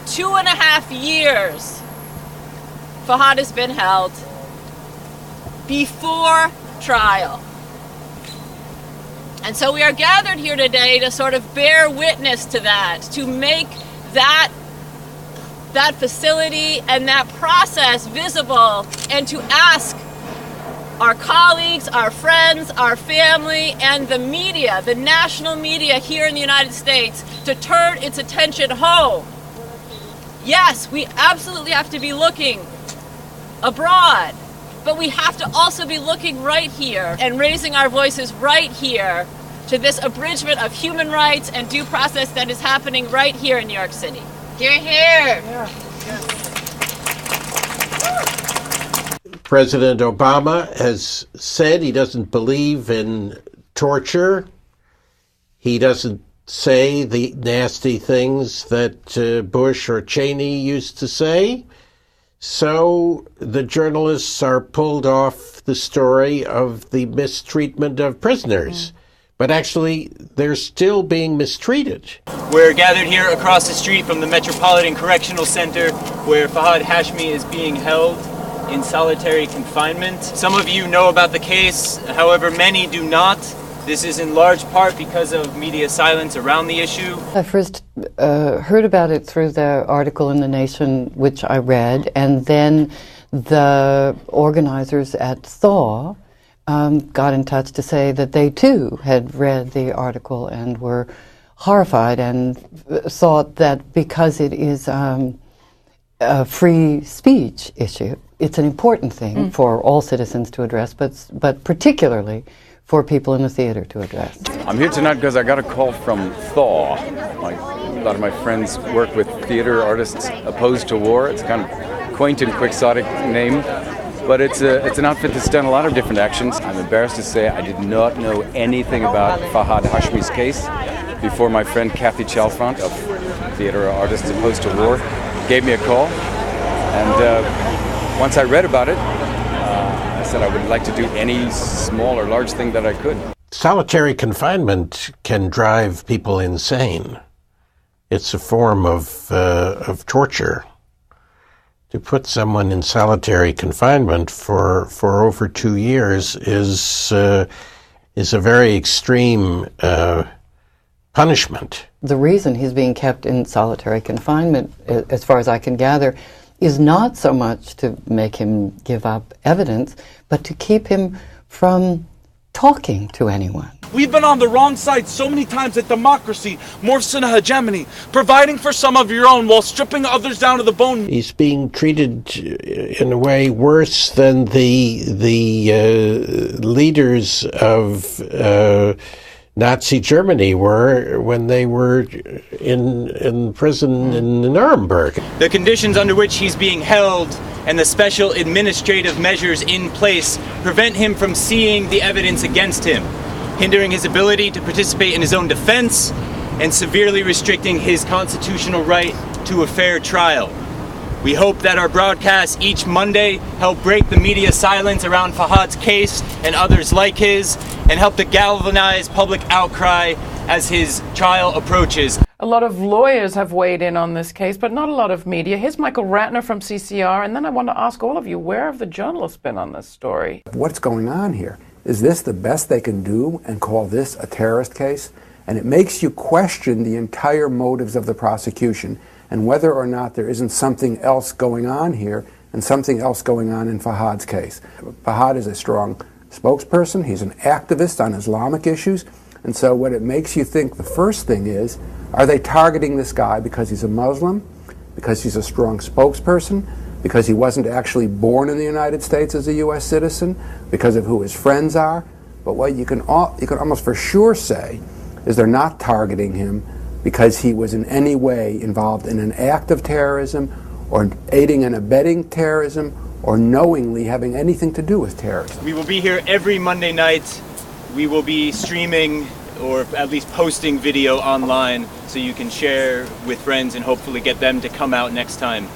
2.5 years Fahad has been held before trial. And so we are gathered here today to sort of bear witness to that, to make that facility and that process visible, and to ask our colleagues, our friends, our family, and the media, the national media here in the United States, to turn its attention home. Yes, we absolutely have to be looking abroad, but we have to also be looking right here and raising our voices right here to this abridgment of human rights and due process that is happening right here in New York City. Hear, hear. Yeah. President Obama has said he doesn't believe in torture. He doesn't say the nasty things that Bush or Cheney used to say. So the journalists are pulled off the story of the mistreatment of prisoners. But actually, they're still being mistreated. We're gathered here across the street from the Metropolitan Correctional Center, where Fahad Hashmi is being held in solitary confinement. Some of you know about the case, however, many do not. This is in large part because of media silence around the issue. I first heard about it through the article in The Nation, which I read, and then the organizers at Thaw got in touch to say that they too had read the article and were horrified and thought that because it is a free speech issue, it's an important thing for all citizens to address, but particularly for people in the theater to address. I'm here tonight because I got a call from Thaw. A lot of my friends work with theater artists opposed to war. It's a kind of quaint and quixotic name, but it's an outfit that's done a lot of different actions. I'm embarrassed to say I did not know anything about Fahad Hashmi's case before my friend Kathleen Chalfant of Theater Artists Opposed to War gave me a call. And once I read about it, I said I would like to do any small or large thing that I could. Solitary confinement can drive people insane. It's a form of torture. To put someone in solitary confinement for over 2 years is a very extreme punishment. The reason he's being kept in solitary confinement, as far as I can gather, is not so much to make him give up evidence, but to keep him from talking to anyone. We've been on the wrong side so many times that democracy morphs into hegemony, providing for some of your own while stripping others down to the bone. He's being treated in a way worse than the leaders of Nazi Germany were when they were in prison in Nuremberg. The conditions under which he's being held and the special administrative measures in place prevent him from seeing the evidence against him, hindering his ability to participate in his own defense and severely restricting his constitutional right to a fair trial. We hope that our broadcasts each Monday help break the media silence around Fahad's case and others like his, and help to galvanize public outcry as his trial approaches. A lot of lawyers have weighed in on this case, but not a lot of media. Here's Michael Ratner from CCR, and then I want to ask all of you, where have the journalists been on this story? What's going on here? Is this the best they can do and call this a terrorist case? And it makes you question the entire motives of the prosecution and whether or not there isn't something else going on here and something else going on in Fahad's case. Fahad is a strong spokesperson. He's an activist on Islamic issues. And so what it makes you think, the first thing is, are they targeting this guy because he's a Muslim, because he's a strong spokesperson, because he wasn't actually born in the United States as a U.S. citizen, because of who his friends are? But what you can almost for sure say is they're not targeting him because he was in any way involved in an act of terrorism or aiding and abetting terrorism or knowingly having anything to do with terrorism. We will be here every Monday night. We will be streaming or at least posting video online so you can share with friends and hopefully get them to come out next time.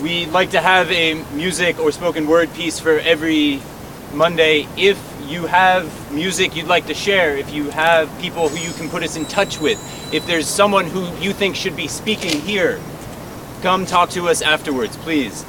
We like to have a music or spoken word piece for every Monday. If you have music you'd like to share, if you have people who you can put us in touch with, if there's someone who you think should be speaking here, come talk to us afterwards, please.